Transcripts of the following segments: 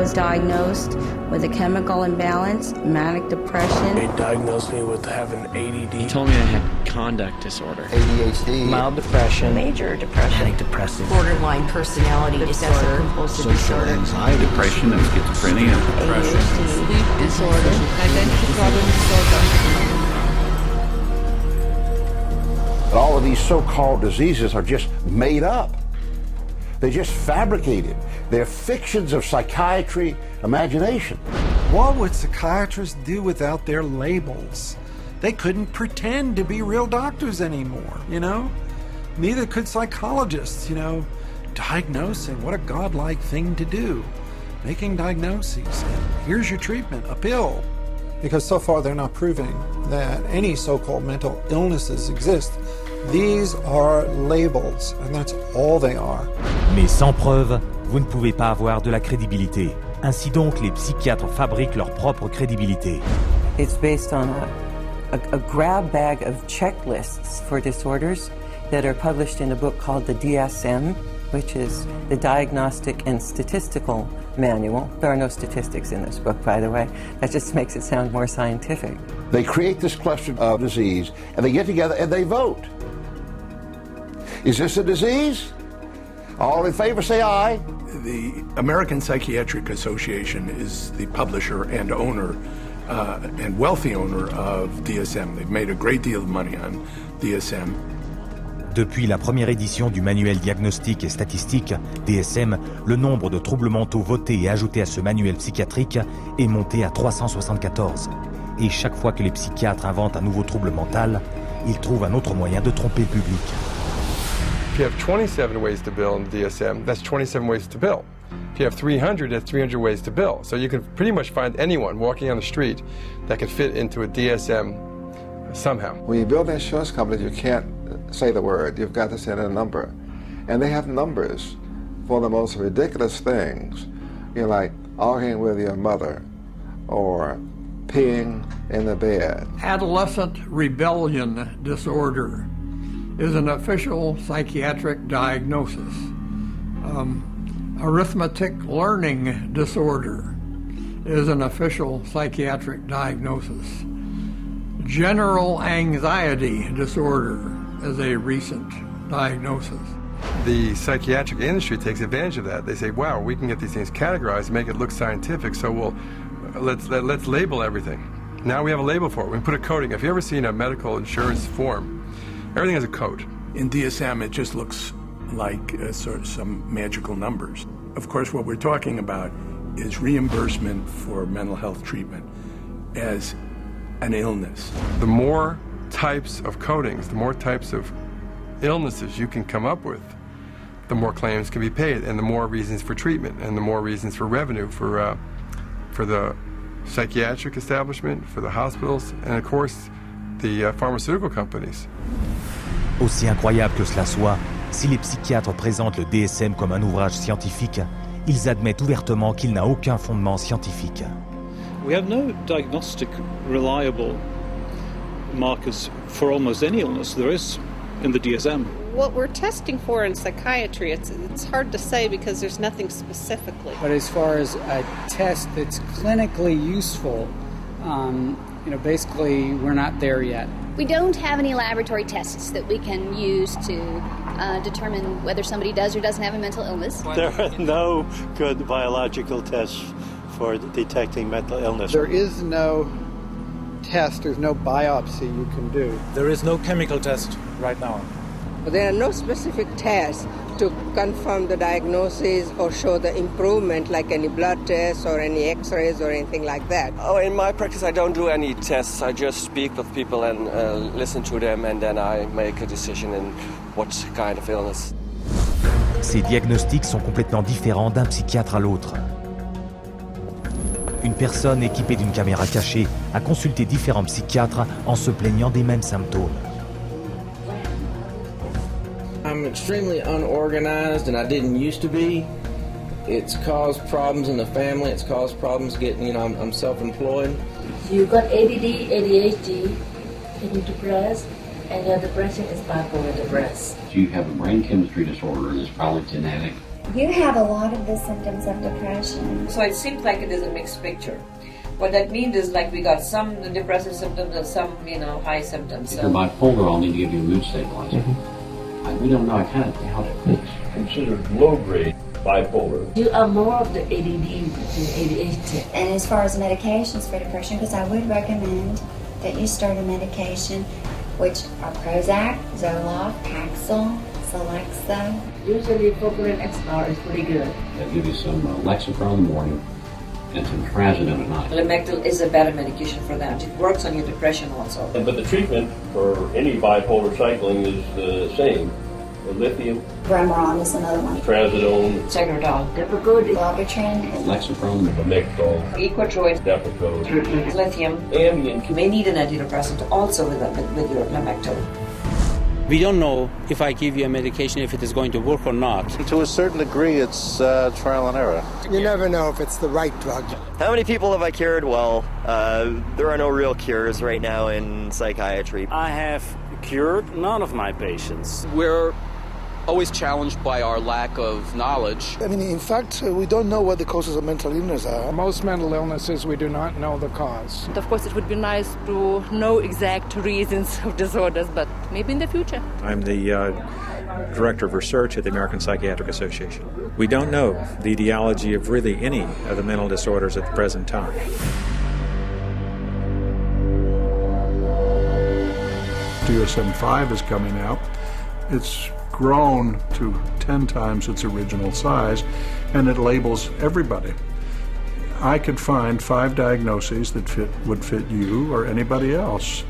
was diagnosed with a chemical imbalance, manic depression. They diagnosed me with having ADD. He told me I had conduct disorder. ADHD. Mild depression. Major depression. Manic depressive. Borderline personality disorder. Compulsive disorder. Anxiety. Depression and schizophrenia. Depression. Sleep disorder. Identity problem disorder. But all of these so-called diseases are just made up. They're just fabricated. They're fictions of psychiatry imagination. What would psychiatrists do without their labels? They couldn't pretend to be real doctors anymore, you know? Neither could psychologists, you know? Diagnosing, what a godlike thing to do. Making diagnoses, and here's your treatment, a pill. Because so far they're not proving that any so-called mental illnesses exist. These are labels, and that's all they are. Mais sans preuve, vous ne pouvez pas avoir de la crédibilité. Ainsi donc, les psychiatres fabriquent leur propre crédibilité. It's based on a grab bag of checklists for disorders that are published in a book called the DSM, which is the Diagnostic and Statistical Manual. There are no statistics in this book, by the way. That just makes it sound more scientific. They create this cluster of disease, and they get together and they vote. Is this a disease? All in favor say aye. The American Psychiatric Association is the publisher and owner and wealthy owner of DSM. They've made a great deal of money on DSM. Depuis la première édition du manuel diagnostique et statistique, DSM, le nombre de troubles mentaux votés et ajoutés à ce manuel psychiatrique est monté à 374. Et chaque fois que les psychiatres inventent un nouveau trouble mental, ils trouvent un autre moyen de tromper le public. If you have 27 ways to bill in the DSM, that's 27 ways to bill. If you have 300, that's 300 ways to bill. So you can pretty much find anyone walking on the street that could fit into a DSM somehow. When you build an insurance company, you can't say the word. You've got to say a number. And they have numbers for the most ridiculous things. You know, like arguing with your mother or peeing in the bed. Adolescent rebellion disorder is an official psychiatric diagnosis. Arithmetic learning disorder is an official psychiatric diagnosis. General anxiety disorder is a recent diagnosis. The psychiatric industry takes advantage of that. They say, wow, we can get these things categorized and make it look scientific, so let's label everything. Now we have a label for it. We put a coding. If you've ever seen a medical insurance form, everything has a code. In DSM, it just looks like sort of some magical numbers. Of course, what we're talking about is reimbursement for mental health treatment as an illness. The more types of codings, the more types of illnesses you can come up with, the more claims can be paid, and the more reasons for treatment, and the more reasons for revenue for the psychiatric establishment, for the hospitals, and of course, the pharmaceutical companies. Aussi incroyable que cela soit, si les psychiatres présentent le DSM comme un ouvrage scientifique, ils admettent ouvertement qu'il n'a aucun fondement scientifique. We have no diagnostic reliable markers for almost any illness there is in the DSM. What we're testing for in psychiatry, it's hard to say because there's nothing specifically. But as far as a test that's clinically useful, basically we're not there yet. We don't have any laboratory tests that we can use to determine whether somebody does or doesn't have a mental illness. There are no good biological tests for detecting mental illness. There is no test, there's no biopsy you can do. There is no chemical test right now. But there are no specific tests to confirm the diagnosis or show the improvement, like any blood tests or any x-rays or anything like that. Oh, in my practice I don't do any tests. I just speak with people and listen to them, and then I make a decision in what kind of illness. Ces diagnostics sont complètement différents d'un psychiatre à l'autre. Une personne équipée d'une caméra cachée a consulté différents psychiatres en se plaignant des mêmes symptômes. I'm extremely unorganized, and I didn't used to be. It's caused problems in the family. It's caused problems getting, I'm self-employed. You've got ADD, ADHD, you're depressed, and your depression is bipolar depressed. You have a brain chemistry disorder that's probably genetic. You have a lot of the symptoms of depression. So it seems like it is a mixed picture. What that means is like we got some depressive symptoms and some, high symptoms. If you're bipolar, I'll need to give you a mood stabilizer. We don't know how to considered low-grade bipolar. You are more of the ADD than ADHD. And as far as medications for depression, because I would recommend that you start a medication, which are Prozac, Zoloft, Paxil, Celexa. Usually propylene XR is pretty good. They'll give you some Lexapro in the morning and some trazodone at night. Lamictal is a better medication for that. It works on your depression also. But the treatment for any bipolar cycling is the same. The lithium. Remeron is another one. Trazodone. Tegretol. Depakote. Wellbutrin. Lexapro. Lamictal. Equitroid. Depakote. Lithium. Ambien. You may need an antidepressant also with your Lamictal. We don't know if I give you a medication if it is going to work or not. To a certain degree, it's trial and error. You never know if it's the right drug. How many people have I cured? Well, there are no real cures right now in psychiatry. I have cured none of my patients. We're always challenged by our lack of knowledge. I mean, in fact, we don't know what the causes of mental illness are. Most mental illnesses, we do not know the cause. Of course, it would be nice to know exact reasons of disorders, but maybe in the future. I'm the Director of Research at the American Psychiatric Association. We don't know the etiology of really any of the mental disorders at the present time. DSM-5 is coming out. It's grown to 10 times its original size, and it labels everybody. I could find 5 diagnoses that would fit you or anybody else.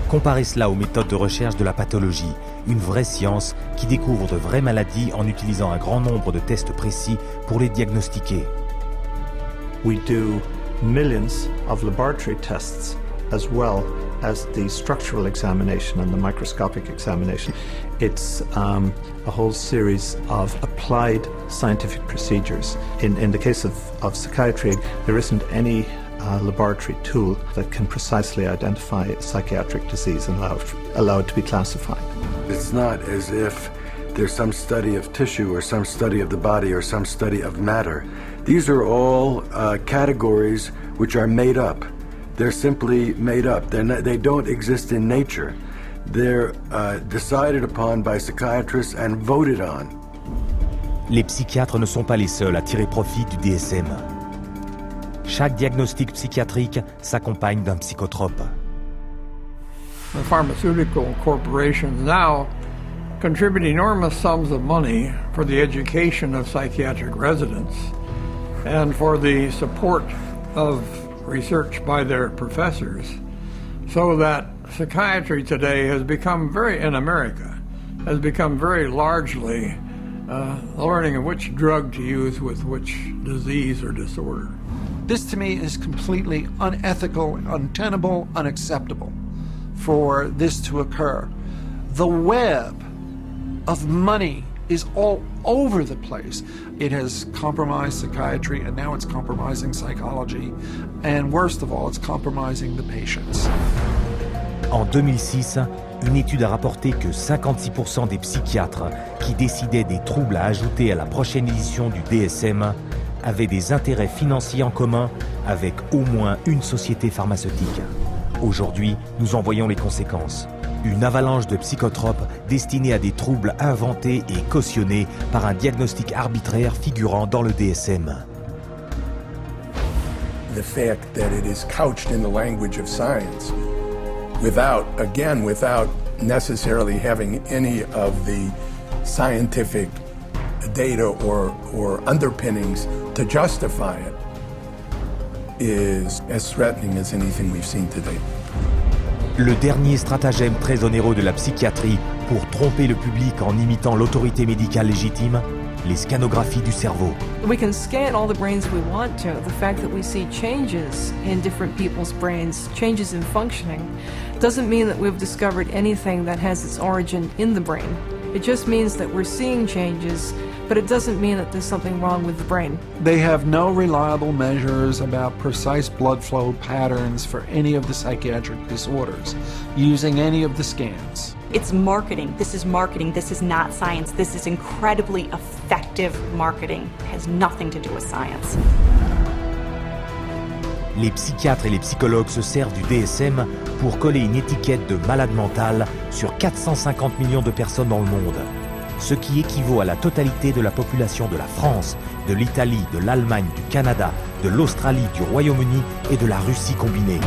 Comparez cela aux méthodes de recherche de la pathologie, une vraie science qui découvre de vraies maladies en utilisant un grand nombre de tests précis pour les diagnostiquer. We do millions of laboratory tests as well as the structural examination and the microscopic examination. It's a whole series of applied scientific procedures. In the case of psychiatry, there isn't any laboratory tool that can precisely identify psychiatric disease and allow it to be classified. It's not as if there's some study of tissue or some study of the body or some study of matter. These are all categories which are made up. They're simply made up. They don't exist in nature. They're decided upon by psychiatrists and voted on. Les psychiatres ne sont pas les seuls à tirer profit du DSM. Chaque diagnostic psychiatrique s'accompagne d'un psychotrope. The pharmaceutical corporations now contribute enormous sums of money for the education of psychiatric residents and for the support of research by their professors, so that psychiatry today has become in America, has become very largely learning of which drug to use with which disease or disorder. This to me is completely unethical, untenable, unacceptable for this to occur. The web of money is all over the place. It has compromised psychiatry, and now it's compromising psychology, and worst of all, it's compromising the patients. En 2006, une étude a rapporté que 56% des psychiatres qui décidaient des troubles à ajouter à la prochaine édition du DSM avaient des intérêts financiers en commun avec au moins une société pharmaceutique. Aujourd'hui, nous en voyons les conséquences. Une avalanche de psychotropes destinés à des troubles inventés et cautionnés par un diagnostic arbitraire figurant dans le DSM. The fact that it is couched in the language of science without necessarily having any of the scientific data or underpinnings to justify it is as threatening as anything we've seen today. Le dernier stratagème très onéreux de la psychiatrie pour tromper le public en imitant l'autorité médicale légitime, les scanographies du cerveau. We can scan all the brains we want to. The fact that we see changes in different people's brains, changes in functioning, doesn't mean that we've discovered anything that has its origin in the brain. It just means that we're seeing changes but it doesn't mean that there's something wrong with the brain. They have no reliable measures about precise blood flow patterns for any of the psychiatric disorders using any of the scans. It's marketing. This is not science. This is incredibly effective marketing. It has nothing to do with science. Les psychiatres et les psychologues se servent du DSM pour coller une étiquette de malade mental sur 450 millions de personnes dans le monde, ce qui équivaut à la totalité de la population de la France, de l'Italie, de l'Allemagne, du Canada, de l'Australie, du Royaume-Uni et de la Russie combinée.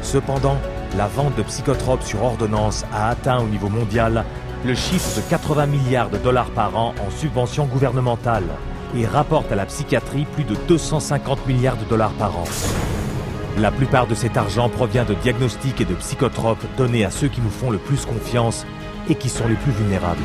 Cependant, la vente de psychotropes sur ordonnance a atteint au niveau mondial le chiffre de 80 milliards de dollars par an en subventions gouvernementales et rapporte à la psychiatrie plus de 250 milliards de dollars par an. La plupart de cet argent provient de diagnostics et de psychotropes donnés à ceux qui nous font le plus confiance et qui sont les plus vulnérables.